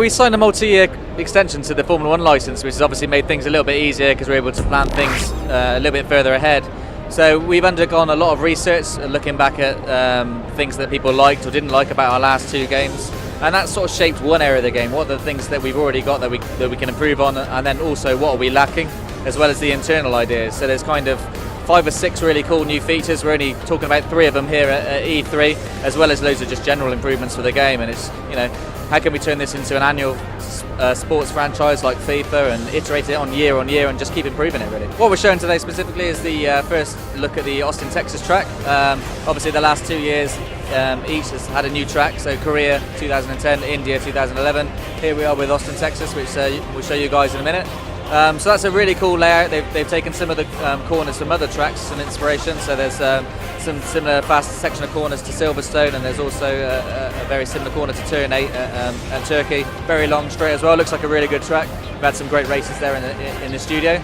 we signed a multi-year extension to the Formula 1 licence, which has obviously made things a little bit easier because we're able to plan things a little bit further ahead. So we've undergone a lot of research, looking back at things that people liked or didn't like about our last two games, and that sort of shaped one area of the game. What are the things that we've already got that we can improve on, and then also what are we lacking, as well as the internal ideas. So there's kind of 5 or 6 really cool new features. We're only talking about 3 of them here at E3, as well as loads of just general improvements for the game. And it's, you know, how can we turn this into an annual sports franchise like FIFA and iterate it on year and just keep improving it, really. What we're showing today specifically is the first look at the Austin, Texas track. Obviously the last 2 years each has had a new track, so Korea 2010, India 2011. Here we are with Austin, Texas, which we'll show you guys in a minute. So that's a really cool layout. They've taken some of the corners from other tracks, some inspiration. So there's some similar fast section of corners to Silverstone, and there's also a very similar corner to Turn 8 at Turkey. Very long straight as well. Looks like a really good track. We've had some great races there in the studio.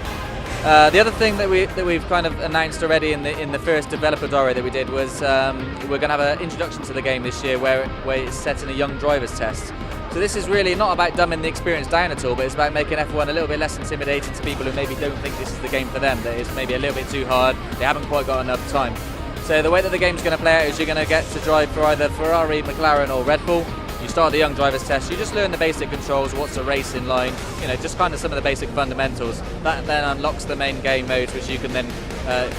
The other thing that we've kind of announced already in the first developer diary that we did was we're going to have an introduction to the game this year where it's set in a young drivers test. So this is really not about dumbing the experience down at all, but it's about making F1 a little bit less intimidating to people who maybe don't think this is the game for them, that it's maybe a little bit too hard, they haven't quite got enough time. So the way that the game's going to play out is you're going to get to drive for either Ferrari, McLaren or Red Bull. You start the young drivers test, you just learn the basic controls, what's a race in line, you know, just kind of some of the basic fundamentals. That then unlocks the main game modes, which you can then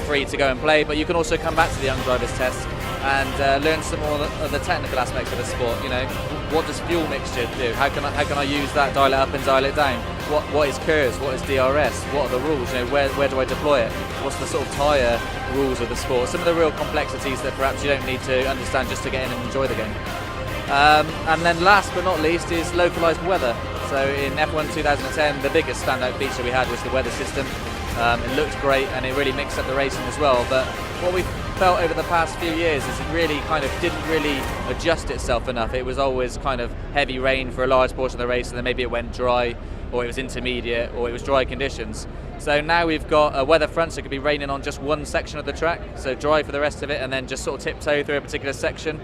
free to go and play, but you can also come back to the young drivers test and learn some more of the technical aspects of the sport. You know, what does fuel mixture do? How can I use that, dial it up and dial it down? What is curves? What is DRS? What are the rules? You know, where do I deploy it? What's the sort of tyre rules of the sport? Some of the real complexities that perhaps you don't need to understand just to get in and enjoy the game. And then last but not least is localised weather. So in F1 2010, the biggest standout feature we had was the weather system. It looked great and it really mixed up the racing as well, but what we felt over the past few years is it really kind of didn't really adjust itself enough. It was always kind of heavy rain for a large portion of the race, and then maybe it went dry, or it was intermediate, or it was dry conditions. So now we've got a weather front, so it could be raining on just one section of the track, so dry for the rest of it, and then just sort of tiptoe through a particular section.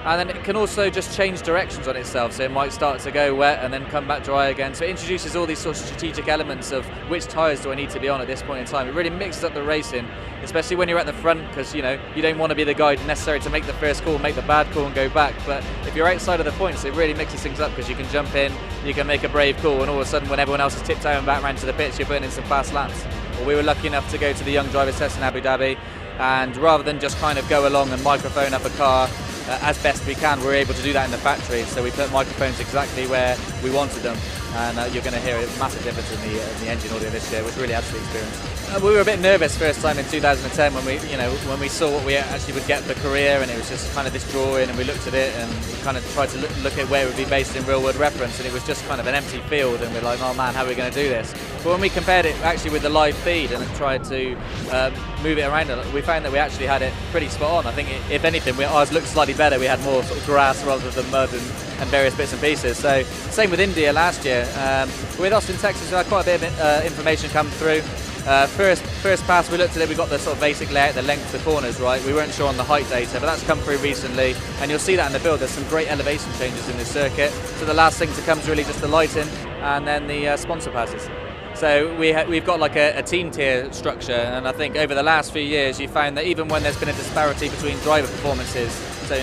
And then it can also just change directions on itself, so it might start to go wet and then come back dry again. So it introduces all these sort of strategic elements of which tyres do I need to be on at this point in time. It really mixes up the racing, especially when you're at the front, because you know you don't want to be the guy necessary to make the first call, make the bad call and go back. But if you're outside of the points, it really mixes things up because you can jump in, you can make a brave call, and all of a sudden when everyone else is tiptoeing back round to the pits, you're putting in some fast laps. Well, we were lucky enough to go to the young drivers test in Abu Dhabi, and rather than just kind of go along and microphone up a car, as best we can, we're able to do that in the factory. So we put microphones exactly where we wanted them, and you're going to hear a massive difference in the engine audio this year, which really adds to the experience. We were a bit nervous first time in 2010 when we saw what we actually would get for Korea, and it was just kind of this drawing, and we looked at it and we kind of tried to look at where it would be based in real world reference, and it was just kind of an empty field, and we're like, oh man, how are we going to do this? But when we compared it actually with the live feed and tried to move it around, we found that we actually had it pretty spot on. I think if anything, ours looked slightly better. We had more sort of grass rather than mud and various bits and pieces. So same with India last year. With Austin, Texas, we had quite a bit of information come through. First pass, we looked at it, we got the sort of basic layout, the length of the corners right. We weren't sure on the height data, but that's come through recently, and you'll see that in the build. There's some great elevation changes in this circuit. So the last thing to come is really just the lighting and then the sponsor passes. So we've got like a team tier structure, and I think over the last few years you found that even when there's been a disparity between driver performances, so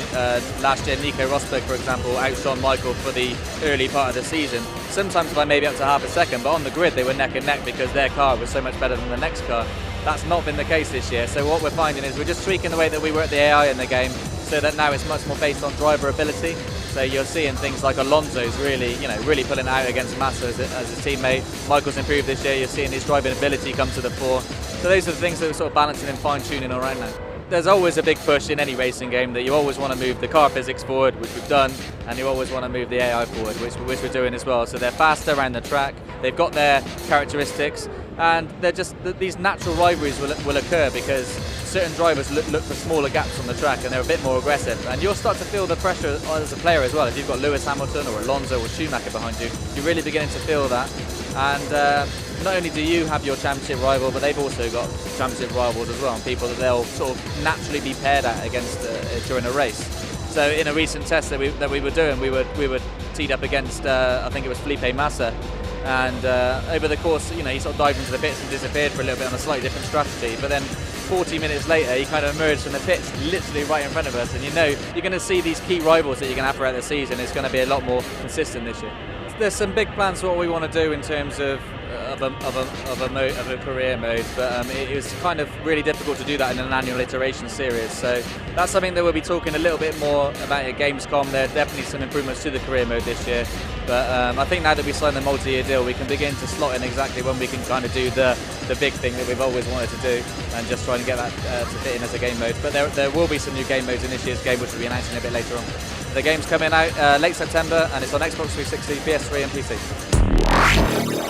last year Nico Rosberg, for example, outshone Michael for the early part of the season, sometimes by maybe up to half a second, but on the grid they were neck and neck because their car was so much better than the next car. That's not been the case this year, so what we're finding is we're just tweaking the way that we work the AI in the game, so that now it's much more based on driver ability. So you're seeing things like Alonso's really pulling out against Massa as a teammate. Michael's improved this year. You're seeing his driving ability come to the fore. So those are the things that we're sort of balancing and fine-tuning around now. There's always a big push in any racing game that you always want to move the car physics forward, which we've done, and you always want to move the AI forward, which we're doing as well. So they're faster around the track. They've got their characteristics, and they're just these natural rivalries will occur because certain drivers look for smaller gaps on the track and they're a bit more aggressive, and you'll start to feel the pressure as a player as well. If you've got Lewis Hamilton or Alonso or Schumacher behind you, you're really beginning to feel that. And not only do you have your championship rival, but they've also got championship rivals as well, and people that they'll sort of naturally be paired at against during a race. So in a recent test that we were doing, we would teed up against I think it was Felipe Massa, and over the course, he sort of dived into the pits and disappeared for a little bit on a slightly different strategy. But then 40 minutes later, he kind of emerged from the pits, literally right in front of us. And you're going to see these key rivals that you're going to have throughout the season. It's going to be a lot more consistent this year. There's some big plans for what we want to do in terms of a career mode, but it was kind of really difficult to do that in an annual iteration series. So that's something that we'll be talking a little bit more about at Gamescom. There are definitely some improvements to the career mode this year, but I think now that we signed the multi-year deal, we can begin to slot in exactly when we can kind of do the big thing that we've always wanted to do, and just try and get that to fit in as a game mode. But there will be some new game modes in this year's game, which we'll be announcing a bit later on. The game's coming out late September, and it's on Xbox 360, PS3 and PC.